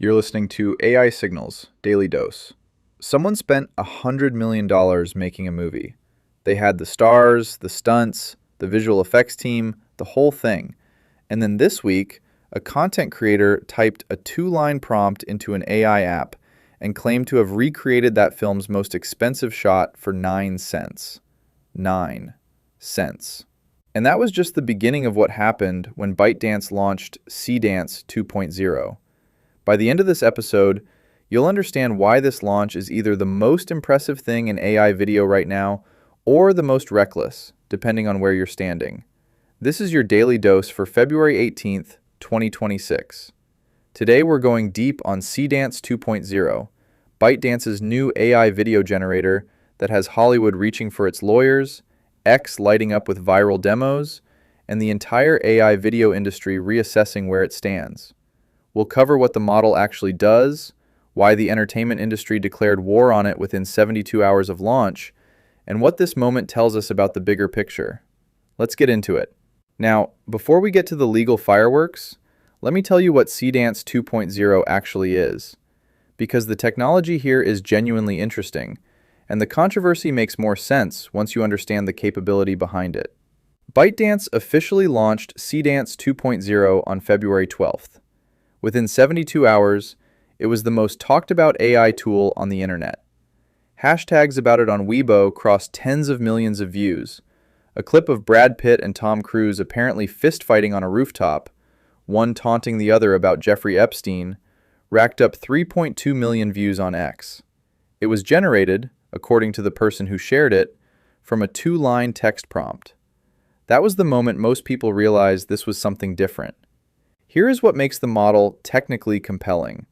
You're listening to AI Signals, Daily Dose. Someone spent $100 million making a movie. They had the stars, the stunts, the visual effects team, the whole thing. And then this week, a content creator typed a 2-line prompt into an AI app and claimed to have recreated that film's most expensive shot for 9 cents. 9 cents. And that was just the beginning of what happened when ByteDance launched Seedance 2.0. By the end of this episode, you'll understand why this launch is either the most impressive thing in AI video right now or the most reckless, depending on where you're standing. This is your daily dose for February 18th, 2026. Today we're going deep on Seedance 2.0, ByteDance's new AI video generator that has Hollywood reaching for its lawyers, X lighting up with viral demos, and the entire AI video industry reassessing where it stands. We'll cover what the model actually does, why the entertainment industry declared war on it within 72 hours of launch, and what this moment tells us about the bigger picture. Let's get into it. Now, before we get to the legal fireworks, let me tell you what Seedance 2.0 actually is, because the technology here is genuinely interesting, and the controversy makes more sense once you understand the capability behind it. ByteDance officially launched Seedance 2.0 on February 12th. Within 72 hours, it was the most talked about AI tool on the internet. Hashtags about it on Weibo crossed tens of millions of views. A clip of Brad Pitt and Tom Cruise apparently fist-fighting on a rooftop, one taunting the other about Jeffrey Epstein, racked up 3.2 million views on X. It was generated, according to the person who shared it, from a 2-line text prompt. That was the moment most people realized this was something different. Here is what makes the model technically compelling.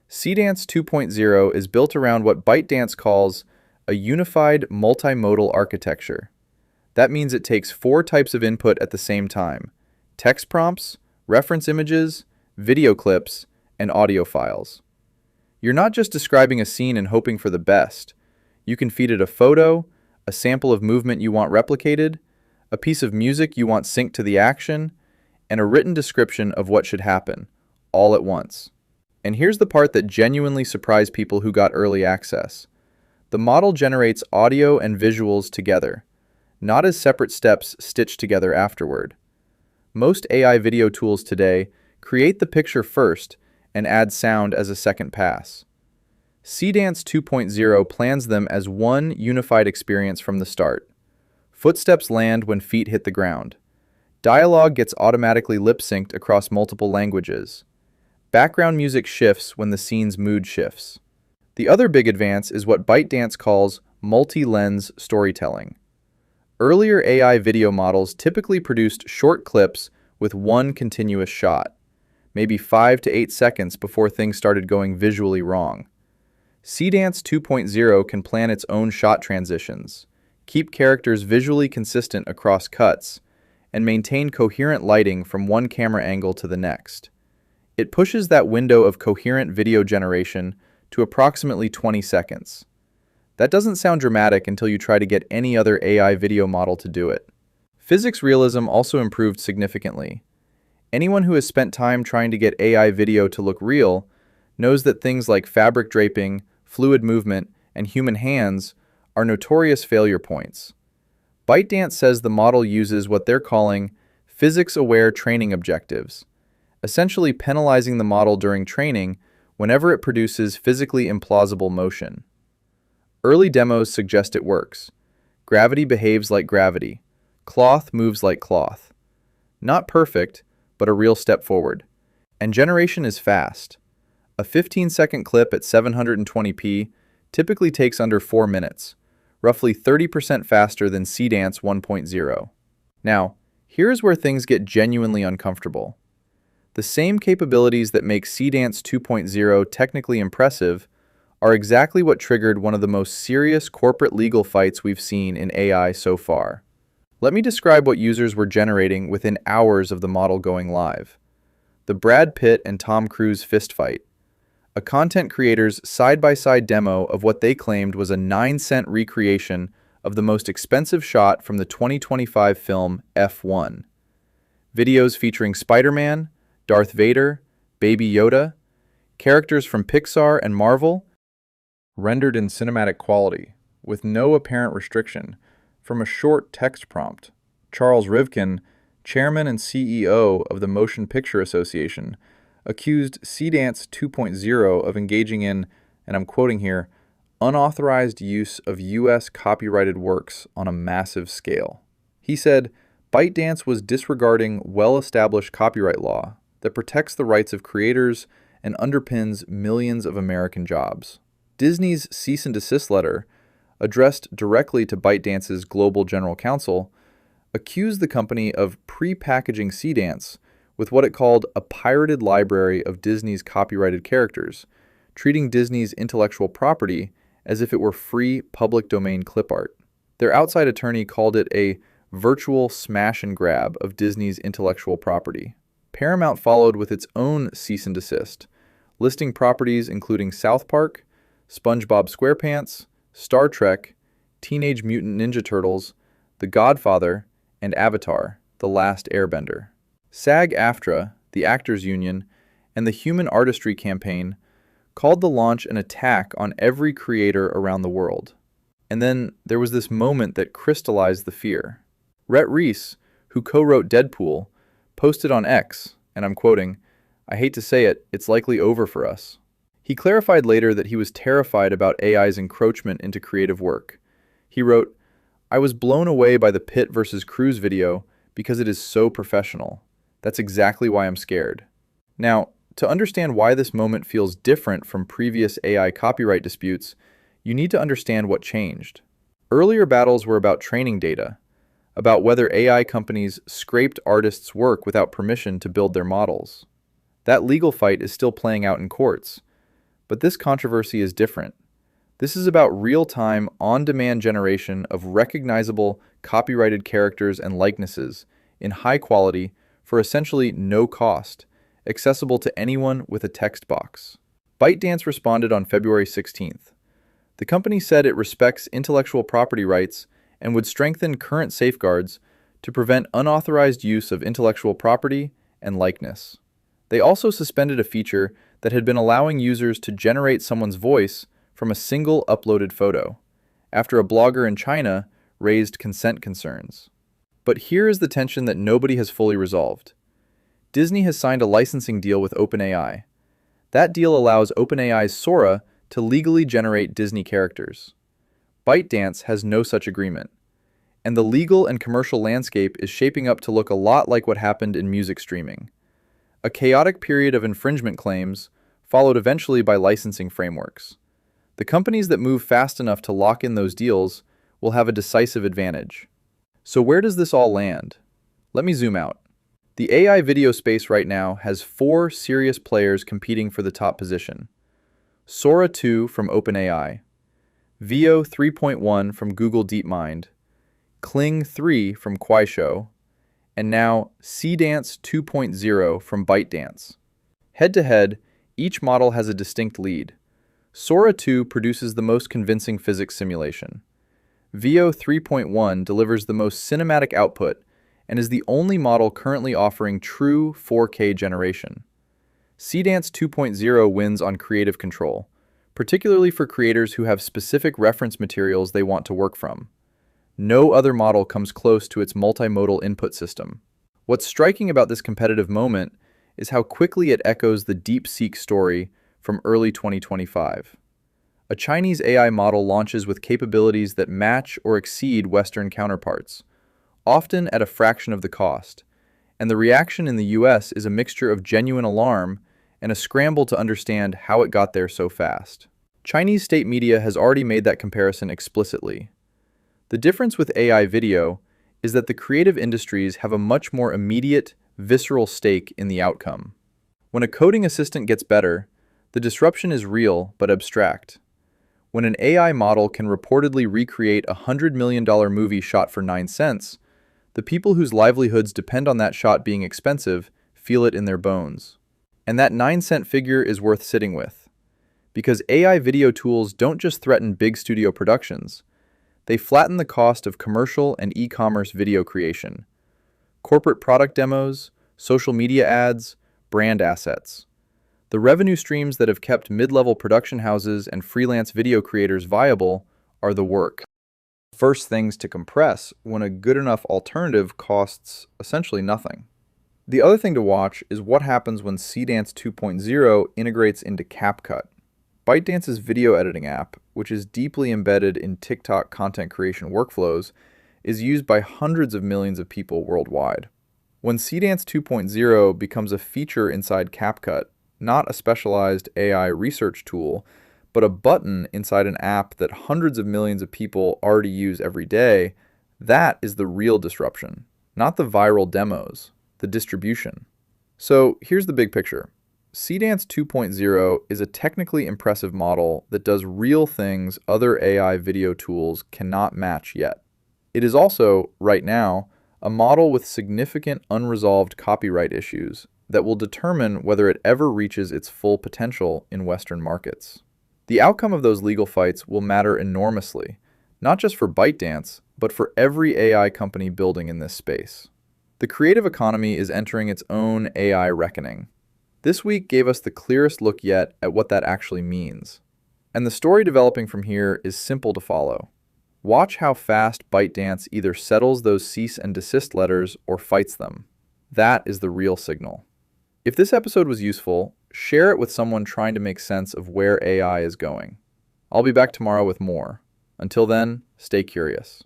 Seedance 2.0 is built around what ByteDance calls a unified multimodal architecture. That means it takes 4 types of input at the same time: text prompts, reference images, video clips, and audio files. You're not just describing a scene and hoping for the best. You can feed it a photo, a sample of movement you want replicated, a piece of music you want synced to the action, and a written description of what should happen, all at once. And here's the part that genuinely surprised people who got early access. The model generates audio and visuals together, not as separate steps stitched together afterward. Most AI video tools today create the picture first and add sound as a second pass. Seedance 2.0 plans them as one unified experience from the start. Footsteps land when feet hit the ground. Dialogue gets automatically lip-synced across multiple languages. Background music shifts when the scene's mood shifts. The other big advance is what ByteDance calls multi-lens storytelling. Earlier AI video models typically produced short clips with one continuous shot, maybe 5 to 8 seconds before things started going visually wrong. Seedance 2.0 can plan its own shot transitions, keep characters visually consistent across cuts, and maintain coherent lighting from one camera angle to the next. It pushes that window of coherent video generation to approximately 20 seconds. That doesn't sound dramatic until you try to get any other AI video model to do it. Physics realism also improved significantly. Anyone who has spent time trying to get AI video to look real knows that things like fabric draping, fluid movement, and human hands are notorious failure points. ByteDance says the model uses what they're calling physics-aware training objectives, essentially penalizing the model during training whenever it produces physically implausible motion. Early demos suggest it works. Gravity behaves like gravity. Cloth moves like cloth. Not perfect, but a real step forward. And generation is fast. A 15-second clip at 720p typically takes under 4 minutes, roughly 30% faster than Seedance 1.0. Now, here's where things get genuinely uncomfortable. The same capabilities that make Seedance 2.0 technically impressive are exactly what triggered one of the most serious corporate legal fights we've seen in AI so far. Let me describe what users were generating within hours of the model going live. The Brad Pitt and Tom Cruise fistfight. A content creator's side-by-side demo of what they claimed was a 9-cent recreation of the most expensive shot from the 2025 film F1. Videos featuring Spider-Man, Darth Vader, Baby Yoda, Characters from Pixar and Marvel, rendered in cinematic quality, with no apparent restriction, from a short text prompt. Charles Rivkin, chairman and CEO of the Motion Picture Association, accused Seedance 2.0 of engaging in, and I'm quoting here, unauthorized use of U.S. copyrighted works on a massive scale. He said, ByteDance was disregarding well-established copyright law that protects the rights of creators and underpins millions of American jobs. Disney's cease-and-desist letter, addressed directly to ByteDance's global general counsel, accused the company of pre-packaging Seedance with what it called a pirated library of Disney's copyrighted characters, treating Disney's intellectual property as if it were free public domain clip art. Their outside attorney called it a virtual smash and grab of Disney's intellectual property. Paramount followed with its own cease and desist, listing properties including South Park, SpongeBob SquarePants, Star Trek, Teenage Mutant Ninja Turtles, The Godfather, and Avatar: The Last Airbender. SAG-AFTRA, the Actors Union, and the Human Artistry Campaign called the launch an attack on every creator around the world. And then there was this moment that crystallized the fear. Rhett Reese, who co-wrote Deadpool, posted on X, and I'm quoting, "I hate to say it, it's likely over for us." He clarified later that he was terrified about AI's encroachment into creative work. He wrote, "I was blown away by the Pitt versus Cruz video because it is so professional. That's exactly why I'm scared." Now, to understand why this moment feels different from previous AI copyright disputes, you need to understand what changed. Earlier battles were about training data, about whether AI companies scraped artists' work without permission to build their models. That legal fight is still playing out in courts, but this controversy is different. This is about real-time, on-demand generation of recognizable, copyrighted characters and likenesses in high quality for essentially no cost, accessible to anyone with a text box. ByteDance responded on February 16th. The company said it respects intellectual property rights and would strengthen current safeguards to prevent unauthorized use of intellectual property and likeness. They also suspended a feature that had been allowing users to generate someone's voice from a single uploaded photo, after a blogger in China raised consent concerns. But here is the tension that nobody has fully resolved. Disney has signed a licensing deal with OpenAI. That deal allows OpenAI's Sora to legally generate Disney characters. ByteDance has no such agreement, and the legal and commercial landscape is shaping up to look a lot like what happened in music streaming. A chaotic period of infringement claims, followed eventually by licensing frameworks. The companies that move fast enough to lock in those deals will have a decisive advantage. So where does this all land? Let me zoom out. The AI video space right now has 4 serious players competing for the top position. Sora 2 from OpenAI, Veo 3.1 from Google DeepMind, Kling 3 from Kuaishou, and now Seedance 2.0 from ByteDance. Head-to-head, each model has a distinct lead. Sora 2 produces the most convincing physics simulation. Veo 3.1 delivers the most cinematic output and is the only model currently offering true 4K generation. Seedance 2.0 wins on creative control, particularly for creators who have specific reference materials they want to work from. No other model comes close to its multimodal input system. What's striking about this competitive moment is how quickly it echoes the DeepSeek story from early 2025. A Chinese AI model launches with capabilities that match or exceed Western counterparts, often at a fraction of the cost, and the reaction in the US is a mixture of genuine alarm and a scramble to understand how it got there so fast. Chinese state media has already made that comparison explicitly. The difference with AI video is that the creative industries have a much more immediate, visceral stake in the outcome. When a coding assistant gets better, the disruption is real but abstract. When an AI model can reportedly recreate a $100 million movie shot for 9 cents, the people whose livelihoods depend on that shot being expensive feel it in their bones. And that 9-cent figure is worth sitting with. Because AI video tools don't just threaten big studio productions, they flatten the cost of commercial and e-commerce video creation, corporate product demos, social media ads, brand assets. The revenue streams that have kept mid-level production houses and freelance video creators viable are the work. First things to compress when a good enough alternative costs essentially nothing. The other thing to watch is what happens when Seedance 2.0 integrates into CapCut. ByteDance's video editing app, which is deeply embedded in TikTok content creation workflows, is used by hundreds of millions of people worldwide. When Seedance 2.0 becomes a feature inside CapCut, not a specialized AI research tool, but a button inside an app that hundreds of millions of people already use every day, that is the real disruption, not the viral demos, the distribution. So here's the big picture. Seedance 2.0 is a technically impressive model that does real things other AI video tools cannot match yet. It is also, right now, a model with significant unresolved copyright issues that will determine whether it ever reaches its full potential in Western markets. The outcome of those legal fights will matter enormously, not just for ByteDance, but for every AI company building in this space. The creative economy is entering its own AI reckoning. This week gave us the clearest look yet at what that actually means. And the story developing from here is simple to follow. Watch how fast ByteDance either settles those cease and desist letters or fights them. That is the real signal. If this episode was useful, share it with someone trying to make sense of where AI is going. I'll be back tomorrow with more. Until then, stay curious.